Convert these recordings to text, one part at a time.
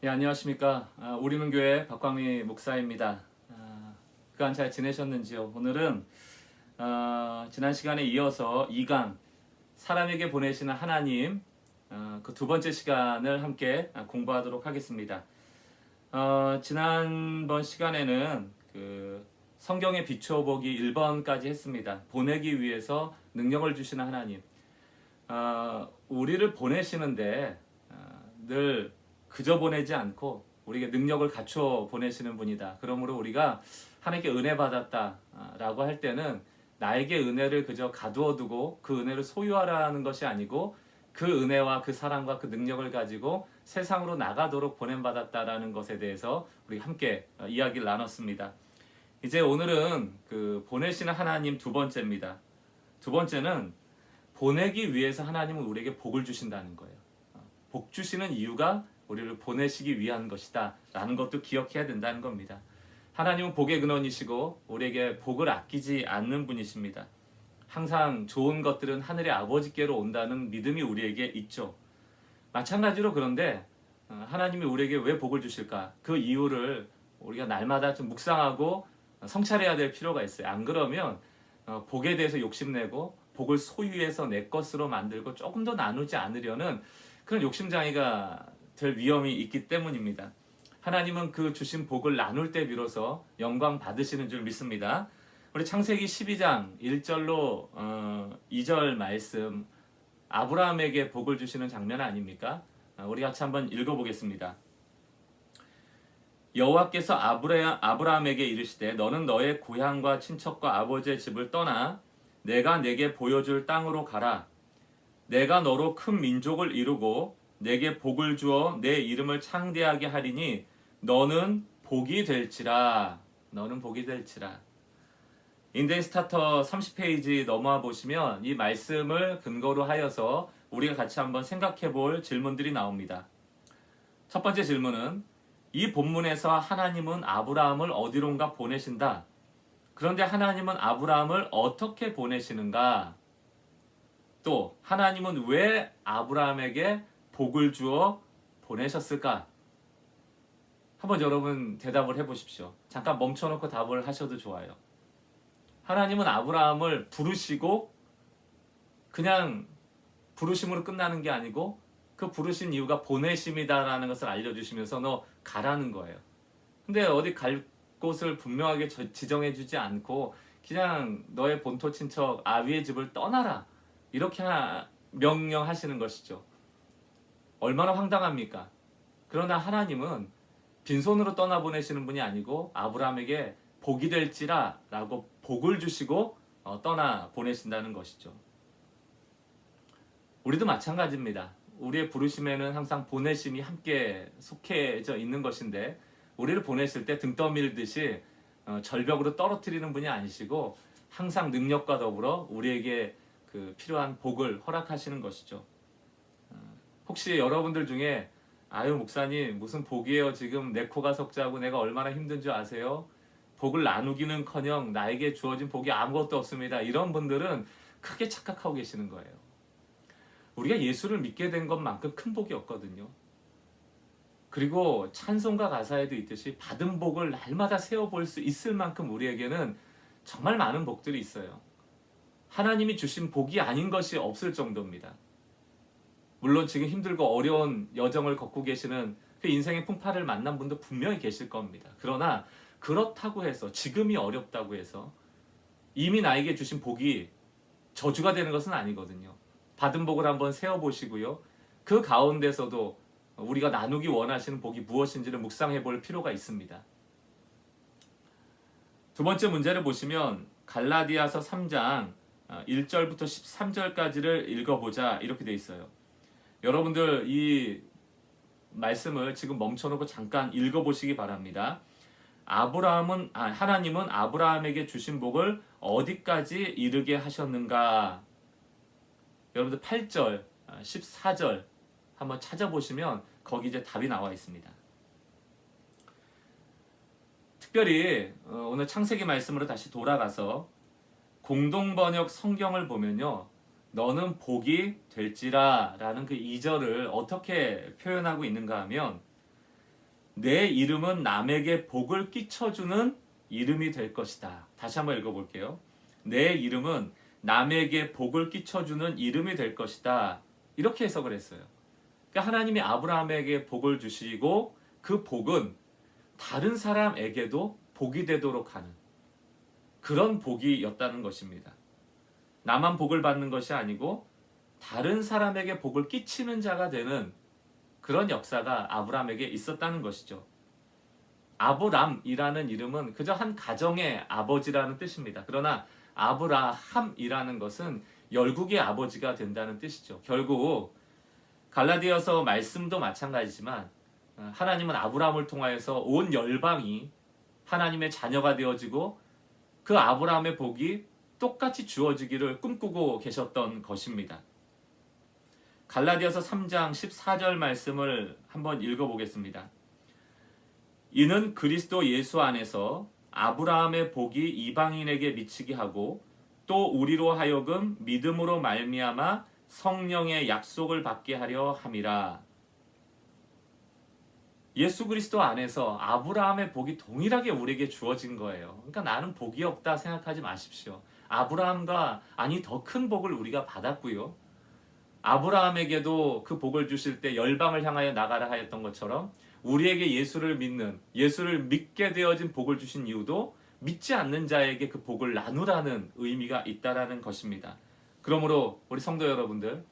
예, 안녕하십니까. 우리는 교회 박광미 목사입니다. 그간 잘 지내셨는지요? 오늘은 지난 시간에 이어서 2강 사람에게 보내시는 하나님 그 두 번째 시간을 함께 공부하도록 하겠습니다. 지난번 시간에는 그 성경의 비추어 보기 1번까지 했습니다. 보내기 위해서 능력을 주시는 하나님. 우리를 보내시는데 늘 그저 보내지 않고 우리에게 능력을 갖춰 보내시는 분이다. 그러므로 우리가 하나님께 은혜 받았다라고 할 때는 나에게 은혜를 그저 가두어 두고 그 은혜를 소유하라는 것이 아니고 그 은혜와 그 사랑과 그 능력을 가지고 세상으로 나가도록 보냄받았다라는 것에 대해서 우리 함께 이야기를 나눴습니다. 이제 오늘은 그 보내시는 하나님 두 번째입니다. 두 번째는 보내기 위해서 하나님은 우리에게 복을 주신다는 거예요. 복 주시는 이유가 우리를 보내시기 위한 것이다 라는 것도 기억해야 된다는 겁니다. 하나님은 복의 근원이시고 우리에게 복을 아끼지 않는 분이십니다. 항상 좋은 것들은 하늘의 아버지께로 온다는 믿음이 우리에게 있죠. 마찬가지로 그런데 하나님이 우리에게 왜 복을 주실까? 그 이유를 우리가 날마다 좀 묵상하고 성찰해야 될 필요가 있어요. 안 그러면 복에 대해서 욕심내고 복을 소유해서 내 것으로 만들고 조금 더 나누지 않으려는 그런 욕심장애가 될 위험이 있기 때문입니다. 하나님은 그 주신 복을 나눌 때 비로소 영광 받으시는 줄 믿습니다. 우리 창세기 12장 1절로 2절 말씀, 아브라함에게 복을 주시는 장면 아닙니까? 우리 같이 한번 읽어보겠습니다. 여호와께서 아브라함에게 이르시되 너는 너의 고향과 친척과 아버지의 집을 떠나 내가 내게 보여줄 땅으로 가라. 내가 너로 큰 민족을 이루고 내게 복을 주어 내 이름을 창대하게 하리니 너는 복이 될지라. 너는 복이 될지라. 인데이 스타터 30페이지 넘어와 보시면 이 말씀을 근거로 하여서 우리가 같이 한번 생각해 볼 질문들이 나옵니다. 첫 번째 질문은 이 본문에서 하나님은 아브라함을 어디론가 보내신다. 그런데 하나님은 아브라함을 어떻게 보내시는가? 또 하나님은 왜 아브라함에게 복을 주어 보내셨을까? 한번 여러분 대답을 해보십시오. 잠깐 멈춰놓고 답을 하셔도 좋아요. 하나님은 아브라함을 부르시고 그냥 부르심으로 끝나는 게 아니고 그 부르신 이유가 보내심이다라는 것을 알려주시면서 너 가라는 거예요. 근데 어디 갈 곳을 분명하게 지정해주지 않고 그냥 너의 본토 친척 아비의 집을 떠나라 이렇게 명령하시는 것이죠. 얼마나 황당합니까? 그러나 하나님은 빈손으로 떠나보내시는 분이 아니고 아브라함에게 복이 될지라 라고 복을 주시고 떠나보내신다는 것이죠. 우리도 마찬가지입니다. 우리의 부르심에는 항상 보내심이 함께 속해져 있는 것인데 우리를 보내실 때 등 떠밀듯이 절벽으로 떨어뜨리는 분이 아니시고 항상 능력과 더불어 우리에게 그 필요한 복을 허락하시는 것이죠. 혹시 여러분들 중에 아유 목사님 무슨 복이에요 지금 내 코가 석자고 내가 얼마나 힘든 줄 아세요? 복을 나누기는커녕 나에게 주어진 복이 아무것도 없습니다. 이런 분들은 크게 착각하고 계시는 거예요. 우리가 예수를 믿게 된 것만큼 큰 복이 없거든요. 그리고 찬송가 가사에도 있듯이 받은 복을 날마다 세어볼 수 있을 만큼 우리에게는 정말 많은 복들이 있어요. 하나님이 주신 복이 아닌 것이 없을 정도입니다. 물론 지금 힘들고 어려운 여정을 걷고 계시는 그 인생의 풍파를 만난 분도 분명히 계실 겁니다. 그러나 그렇다고 해서 지금이 어렵다고 해서 이미 나에게 주신 복이 저주가 되는 것은 아니거든요. 받은 복을 한번 세어보시고요. 그 가운데서도 우리가 나누기 원하시는 복이 무엇인지를 묵상해 볼 필요가 있습니다. 두 번째 문제를 보시면 갈라디아서 3장 1절부터 13절까지를 읽어보자 이렇게 돼 있어요. 여러분들 이 말씀을 지금 멈춰놓고 잠깐 읽어보시기 바랍니다. 하나님은 아브라함에게 주신 복을 어디까지 이르게 하셨는가? 여러분들 8절, 14절 한번 찾아보시면 거기 이제 답이 나와 있습니다. 특별히 오늘 창세기 말씀으로 다시 돌아가서 공동번역 성경을 보면요. 너는 복이 될지라 라는 그 2절을 어떻게 표현하고 있는가 하면 내 이름은 남에게 복을 끼쳐주는 이름이 될 것이다. 다시 한번 읽어볼게요. 내 이름은 남에게 복을 끼쳐주는 이름이 될 것이다. 이렇게 해석을 했어요. 그러니까 하나님이 아브라함에게 복을 주시고 그 복은 다른 사람에게도 복이 되도록 하는 그런 복이었다는 것입니다. 나만 복을 받는 것이 아니고 다른 사람에게 복을 끼치는 자가 되는 그런 역사가 아브라함에게 있었다는 것이죠. 아브람이라는 이름은 그저 한 가정의 아버지라는 뜻입니다. 그러나 아브라함이라는 것은 열국의 아버지가 된다는 뜻이죠. 결국 갈라디아서 말씀도 마찬가지지만 하나님은 아브라함을 통하여서 온 열방이 하나님의 자녀가 되어지고 그 아브라함의 복이 똑같이 주어지기를 꿈꾸고 계셨던 것입니다. 갈라디아서 3장 14절 말씀을 한번 읽어보겠습니다. 이는 그리스도 예수 안에서 아브라함의 복이 이방인에게 미치게 하고 또 우리로 하여금 믿음으로 말미암아 성령의 약속을 받게 하려 함이라. 예수 그리스도 안에서 아브라함의 복이 동일하게 우리에게 주어진 거예요. 그러니까 나는 복이 없다 생각하지 마십시오. 아브라함과 아니 더 큰 복을 우리가 받았고요. 아브라함에게도 그 복을 주실 때 열방을 향하여 나가라 하였던 것처럼 우리에게 예수를 믿게 되어진 복을 주신 이유도 믿지 않는 자에게 그 복을 나누라는 의미가 있다라는 것입니다. 그러므로 우리 성도 여러분들,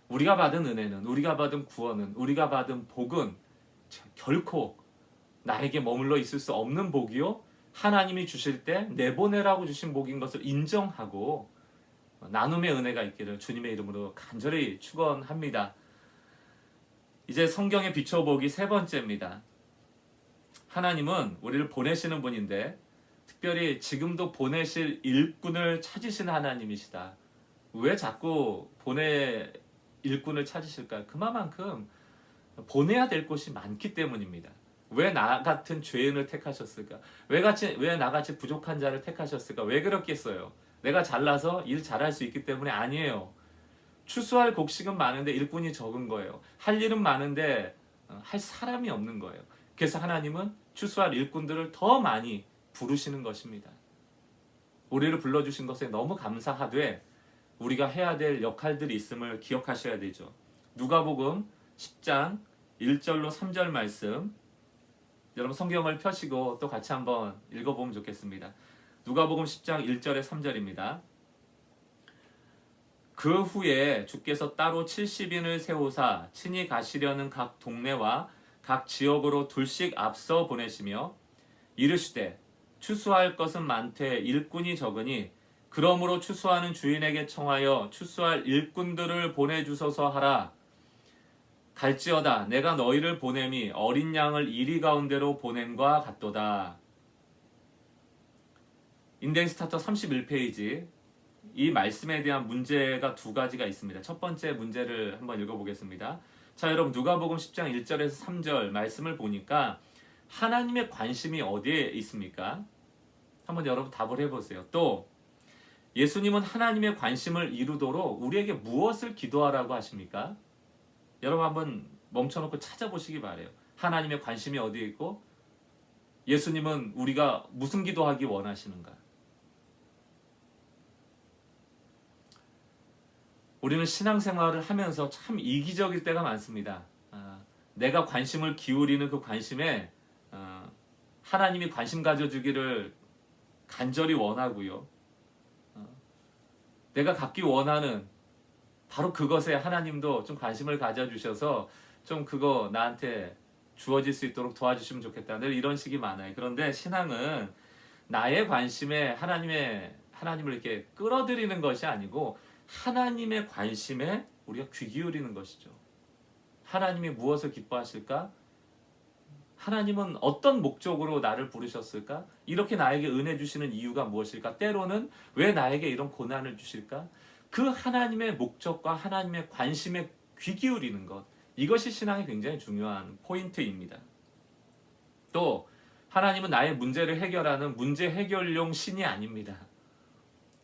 우리가 받은 은혜는, 우리가 받은 구원은, 우리가 받은 복은 결코 나에게 머물러 있을 수 없는 복이요, 하나님이 주실 때 내보내라고 주신 복인 것을 인정하고 나눔의 은혜가 있기를 주님의 이름으로 간절히 축원합니다. 이제 성경의 비춰보기 세 번째입니다. 하나님은 우리를 보내시는 분인데 특별히 지금도 보내실 일꾼을 찾으시는 하나님이시다. 왜 자꾸 일꾼을 찾으실까요? 그만큼 보내야 될 곳이 많기 때문입니다. 왜 나 같은 죄인을 택하셨을까? 왜 나같이 부족한 자를 택하셨을까? 왜 그렇겠어요? 내가 잘나서 일 잘할 수 있기 때문에 아니에요. 추수할 곡식은 많은데 일꾼이 적은 거예요. 할 일은 많은데 할 사람이 없는 거예요. 그래서 하나님은 추수할 일꾼들을 더 많이 부르시는 것입니다. 우리를 불러주신 것에 너무 감사하되 우리가 해야 될 역할들이 있음을 기억하셔야 되죠. 누가복음 10장 1절로 3절 말씀, 여러분 성경을 펴시고 또 같이 한번 읽어보면 좋겠습니다. 누가복음 10장 1절에 3절입니다. 그 후에 주께서 따로 70인을 세우사 친히 가시려는 각 동네와 각 지역으로 둘씩 앞서 보내시며 이르시되 추수할 것은 많되 일꾼이 적으니 그러므로 추수하는 주인에게 청하여 추수할 일꾼들을 보내주소서 하라. 갈지어다 내가 너희를 보냄이 어린 양을 이리 가운데로 보냄과 같도다. 인생 스타터 31페이지, 이 말씀에 대한 문제가 두 가지가 있습니다. 첫 번째 문제를 한번 읽어보겠습니다. 자, 여러분 누가복음 10장 1절에서 3절 말씀을 보니까 하나님의 관심이 어디에 있습니까? 한번 여러분 답을 해보세요. 또 예수님은 하나님의 관심을 이루도록 우리에게 무엇을 기도하라고 하십니까? 여러분 한번 멈춰놓고 찾아보시기 바래요. 하나님의 관심이 어디에 있고 예수님은 우리가 무슨 기도하기 원하시는가? 우리는 신앙생활을 하면서 참 이기적일 때가 많습니다. 내가 관심을 기울이는 그 관심에 하나님이 관심 가져주기를 간절히 원하고요. 내가 갖기 원하는 바로 그것에 하나님도 좀 관심을 가져주셔서 좀 그거 나한테 주어질 수 있도록 도와주시면 좋겠다. 늘 이런 식이 많아요. 그런데 신앙은 나의 관심에 하나님을 이렇게 끌어들이는 것이 아니고 하나님의 관심에 우리가 귀 기울이는 것이죠. 하나님이 무엇을 기뻐하실까? 하나님은 어떤 목적으로 나를 부르셨을까? 이렇게 나에게 은혜 주시는 이유가 무엇일까? 때로는 왜 나에게 이런 고난을 주실까? 그 하나님의 목적과 하나님의 관심에 귀 기울이는 것, 이것이 신앙의 굉장히 중요한 포인트입니다. 또 하나님은 나의 문제를 해결하는 문제 해결용 신이 아닙니다.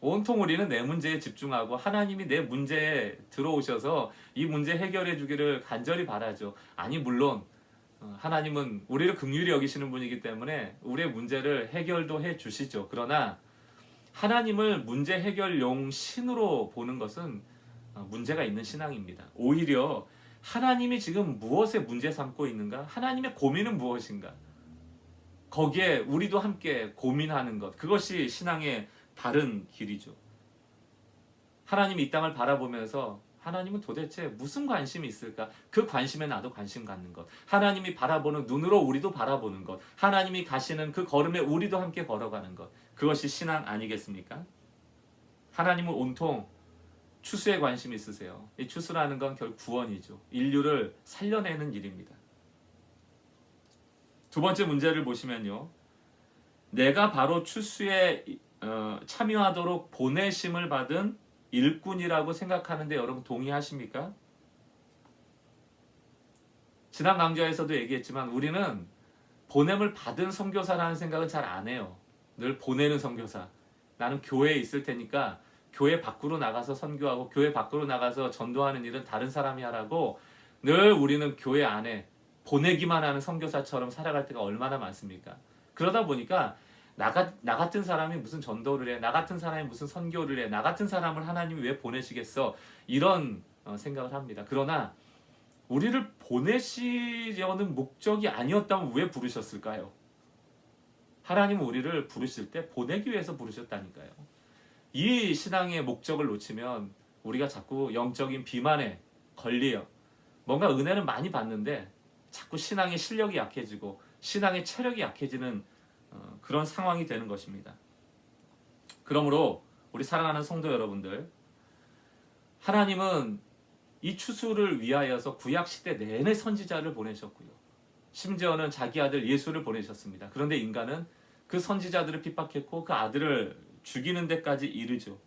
온통 우리는 내 문제에 집중하고 하나님이 내 문제에 들어오셔서 이 문제 해결해 주기를 간절히 바라죠. 아니 물론 하나님은 우리를 긍휼히 여기시는 분이기 때문에 우리의 문제를 해결도 해 주시죠. 그러나 하나님을 문제 해결용 신으로 보는 것은 문제가 있는 신앙입니다. 오히려 하나님이 지금 무엇에 문제 삼고 있는가? 하나님의 고민은 무엇인가? 거기에 우리도 함께 고민하는 것, 그것이 신앙의 바른 길이죠. 하나님이 이 땅을 바라보면서 하나님은 도대체 무슨 관심이 있을까? 그 관심에 나도 관심 갖는 것. 하나님이 바라보는 눈으로 우리도 바라보는 것. 하나님이 가시는 그 걸음에 우리도 함께 걸어가는 것. 그것이 신앙 아니겠습니까? 하나님은 온통 추수에 관심이 있으세요. 이 추수라는 건 결국 구원이죠. 인류를 살려내는 일입니다. 두 번째 문제를 보시면요. 내가 바로 추수에 참여하도록 보내심을 받은 일꾼이라고 생각하는데 여러분 동의하십니까? 지난 강좌에서도 얘기했지만 우리는 보냄을 받은 선교사라는 생각은 잘 안 해요. 늘 보내는 선교사. 나는 교회에 있을 테니까 교회 밖으로 나가서 선교하고 교회 밖으로 나가서 전도하는 일은 다른 사람이 하라고 늘 우리는 교회 안에 보내기만 하는 선교사처럼 살아갈 때가 얼마나 많습니까? 그러다 보니까 나 같은 사람이 무슨 전도를 해, 나 같은 사람이 무슨 선교를 해, 나 같은 사람을 하나님이 왜 보내시겠어? 이런 생각을 합니다. 그러나 우리를 보내시려는 목적이 아니었다면 왜 부르셨을까요? 하나님은 우리를 부르실 때 보내기 위해서 부르셨다니까요. 이 신앙의 목적을 놓치면 우리가 자꾸 영적인 비만에 걸려요. 뭔가 은혜는 많이 받는데 자꾸 신앙의 실력이 약해지고 신앙의 체력이 약해지는 그런 상황이 되는 것입니다. 그러므로 우리 사랑하는 성도 여러분들, 하나님은 이 추수를 위하여서 구약시대 내내 선지자를 보내셨고요. 심지어는 자기 아들 예수를 보내셨습니다. 그런데 인간은 그 선지자들을 핍박했고 그 아들을 죽이는 데까지 이르죠.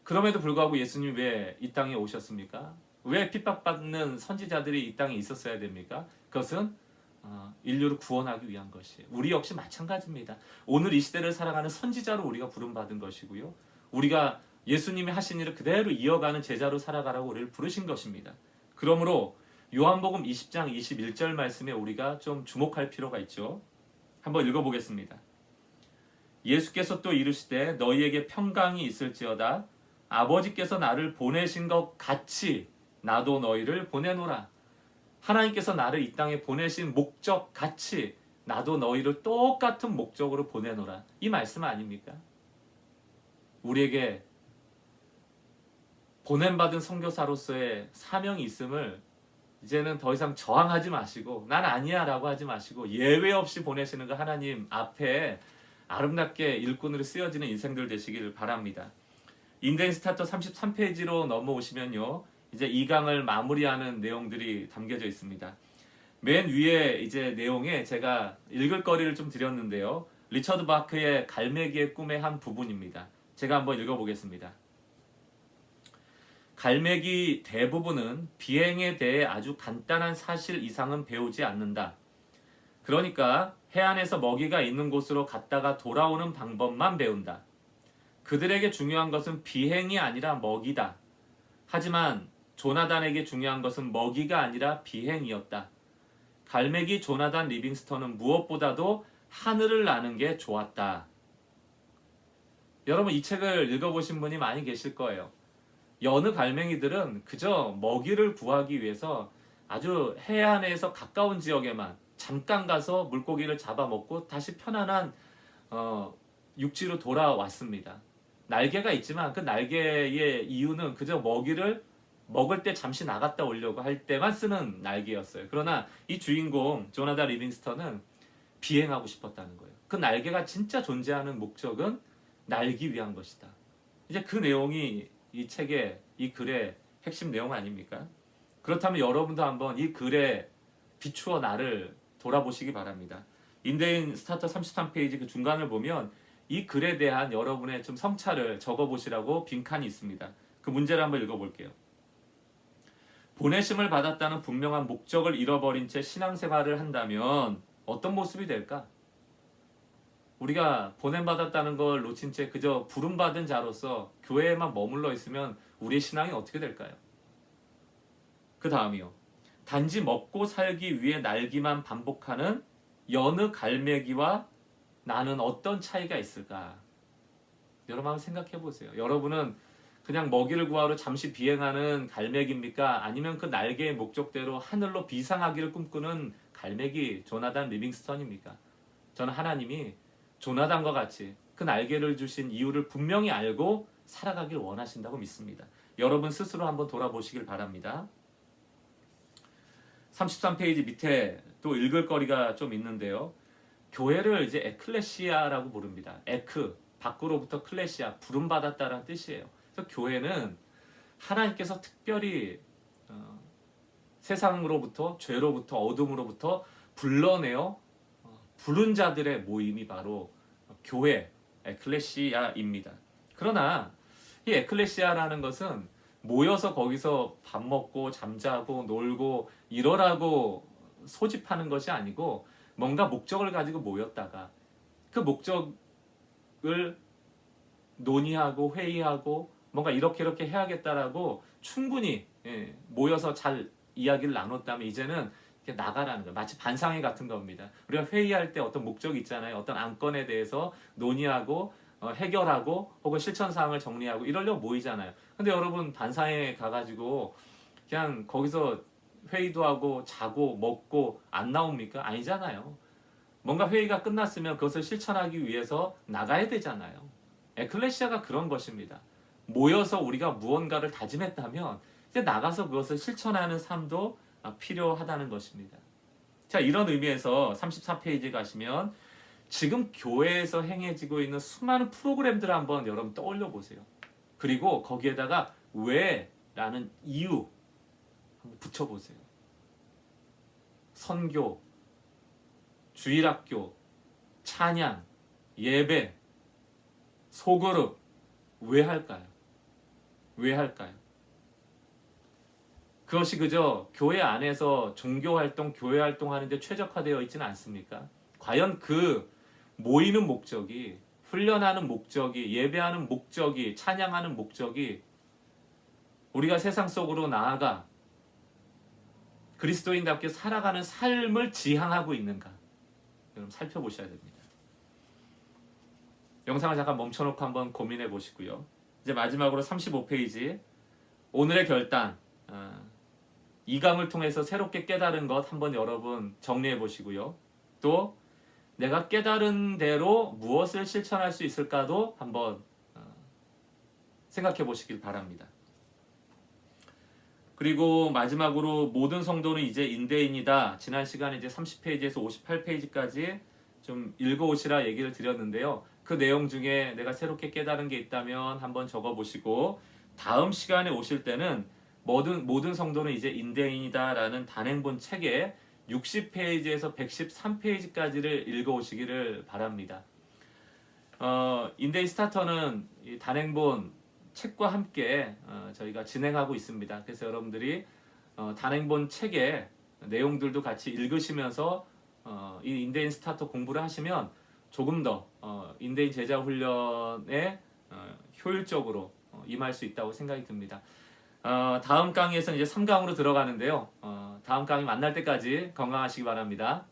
그럼에도 불구하고 예수님이 왜 이 땅에 오셨습니까? 왜 핍박받는 선지자들이 이 땅에 있었어야 됩니까? 그것은 인류를 구원하기 위한 것이에요. 우리 역시 마찬가지입니다. 오늘 이 시대를 살아가는 선지자로 우리가 부름받은 것이고요. 우리가 예수님이 하신 일을 그대로 이어가는 제자로 살아가라고 우리를 부르신 것입니다. 그러므로 요한복음 20장 21절 말씀에 우리가 좀 주목할 필요가 있죠. 한번 읽어보겠습니다. 예수께서 또 이르시되 너희에게 평강이 있을지어다. 아버지께서 나를 보내신 것 같이 나도 너희를 보내노라. 하나님께서 나를 이 땅에 보내신 목적 같이 나도 너희를 똑같은 목적으로 보내노라. 이 말씀 아닙니까? 우리에게 보냄받은 선교사로서의 사명이 있음을 이제는 더 이상 저항하지 마시고 난 아니야 라고 하지 마시고 예외 없이 보내시는 그 하나님 앞에 아름답게 일꾼으로 쓰여지는 인생들 되시길 바랍니다. 인대인 스타터 33페이지로 넘어오시면요. 이제 2강을 마무리하는 내용들이 담겨져 있습니다. 맨 위에 이제 내용에 제가 읽을 거리를 좀 드렸는데요. 리처드 바크의 갈매기의 꿈의 한 부분입니다. 제가 한번 읽어보겠습니다. 갈매기 대부분은 비행에 대해 아주 간단한 사실 이상은 배우지 않는다. 그러니까 해안에서 먹이가 있는 곳으로 갔다가 돌아오는 방법만 배운다. 그들에게 중요한 것은 비행이 아니라 먹이다. 하지만 조나단에게 중요한 것은 먹이가 아니라 비행이었다. 갈매기 조나단 리빙스턴은 무엇보다도 하늘을 나는 게 좋았다. 여러분 이 책을 읽어보신 분이 많이 계실 거예요. 여느 갈매기들은 그저 먹이를 구하기 위해서 아주 해안에서 가까운 지역에만 잠깐 가서 물고기를 잡아먹고 다시 편안한 육지로 돌아왔습니다. 날개가 있지만 그 날개의 이유는 그저 먹이를 먹을 때 잠시 나갔다 오려고 할 때만 쓰는 날개였어요. 그러나 이 주인공 조나단 리빙스턴은 비행하고 싶었다는 거예요. 그 날개가 진짜 존재하는 목적은 날기 위한 것이다. 이제 그 내용이 이 책의 이 글의 핵심 내용 아닙니까? 그렇다면 여러분도 한번 이 글에 비추어 나를 돌아보시기 바랍니다. 인대인 스타터 33페이지 그 중간을 보면 이 글에 대한 여러분의 좀 성찰을 적어보시라고 빈칸이 있습니다. 그 문제를 한번 읽어볼게요. 보내심을 받았다는 분명한 목적을 잃어버린 채 신앙생활을 한다면 어떤 모습이 될까? 우리가 보냄받았다는 걸 놓친 채 그저 부름받은 자로서 교회에만 머물러 있으면 우리의 신앙이 어떻게 될까요? 그 다음이요. 단지 먹고 살기 위해 날기만 반복하는 여느 갈매기와 나는 어떤 차이가 있을까? 여러분 한번 생각해 보세요. 여러분은 그냥 먹이를 구하러 잠시 비행하는 갈매기입니까? 아니면 그 날개의 목적대로 하늘로 비상하기를 꿈꾸는 갈매기 조나단 리빙스턴입니까? 저는 하나님이 조나단과 같이 그 날개를 주신 이유를 분명히 알고 살아가길 원하신다고 믿습니다. 여러분 스스로 한번 돌아보시길 바랍니다. 33페이지 밑에 또 읽을 거리가 좀 있는데요. 교회를 이제 에클레시아라고 부릅니다. 에크, 밖으로부터 클레시아, 부름받았다라는 뜻이에요. 그래서 교회는 하나님께서 특별히 세상으로부터, 죄로부터, 어둠으로부터 불러내어 부른 자들의 모임이 바로 교회, 에클레시아입니다. 그러나 이 에클레시아라는 것은 모여서 거기서 밥 먹고 잠자고 놀고 이러라고 소집하는 것이 아니고 뭔가 목적을 가지고 모였다가 그 목적을 논의하고 회의하고 뭔가 이렇게 해야겠다라고 충분히 모여서 잘 이야기를 나눴다면 이제는 이렇게 나가라는 거예요. 마치 반상회 같은 겁니다. 우리가 회의할 때 어떤 목적이 있잖아요. 어떤 안건에 대해서 논의하고 해결하고 혹은 실천사항을 정리하고 이러려고 모이잖아요. 근데 여러분 반상회 가가지고 그냥 거기서 회의도 하고 자고 먹고 안 나옵니까? 아니잖아요. 뭔가 회의가 끝났으면 그것을 실천하기 위해서 나가야 되잖아요. 에클레시아가 그런 것입니다. 모여서 우리가 무언가를 다짐했다면 이제 나가서 그것을 실천하는 삶도 필요하다는 것입니다. 자, 이런 의미에서 34페이지 가시면 지금 교회에서 행해지고 있는 수많은 프로그램들을 한번 여러분 떠올려 보세요. 그리고 거기에다가 왜? 라는 이유 한번 붙여보세요. 선교, 주일학교, 찬양, 예배, 소그룹 왜 할까요? 왜 할까요? 그것이 그저 교회 안에서 종교활동, 교회활동 하는데 최적화되어 있지는 않습니까? 과연 그 모이는 목적이, 훈련하는 목적이, 예배하는 목적이, 찬양하는 목적이 우리가 세상 속으로 나아가 그리스도인답게 살아가는 삶을 지향하고 있는가? 여러분 살펴보셔야 됩니다. 영상을 잠깐 멈춰놓고 한번 고민해 보시고요. 이제 마지막으로 35페이지 오늘의 결단, 이강을 통해서 새롭게 깨달은 것 한번 여러분 정리해 보시고요. 또 내가 깨달은 대로 무엇을 실천할 수 있을까도 한번 생각해 보시길 바랍니다. 그리고 마지막으로 모든 성도는 이제 인대인이다. 지난 시간에 이제 30페이지에서 58페이지까지 좀 읽어오시라 얘기를 드렸는데요. 그 내용 중에 내가 새롭게 깨달은 게 있다면 한번 적어보시고 다음 시간에 오실 때는 모든 성도는 이제 인대인이다라는 단행본 책에 60페이지에서 113페이지까지를 읽어오시기를 바랍니다. 인대인 스타터는 이 단행본 책과 함께 저희가 진행하고 있습니다. 그래서 여러분들이 단행본 책의 내용들도 같이 읽으시면서 이 인대인 스타터 공부를 하시면 조금 더 인대인 제자 훈련에 효율적으로 임할 수 있다고 생각이 듭니다. 다음 강의에서는 이제 3강으로 들어가는데요. 다음 강의 만날 때까지 건강하시기 바랍니다.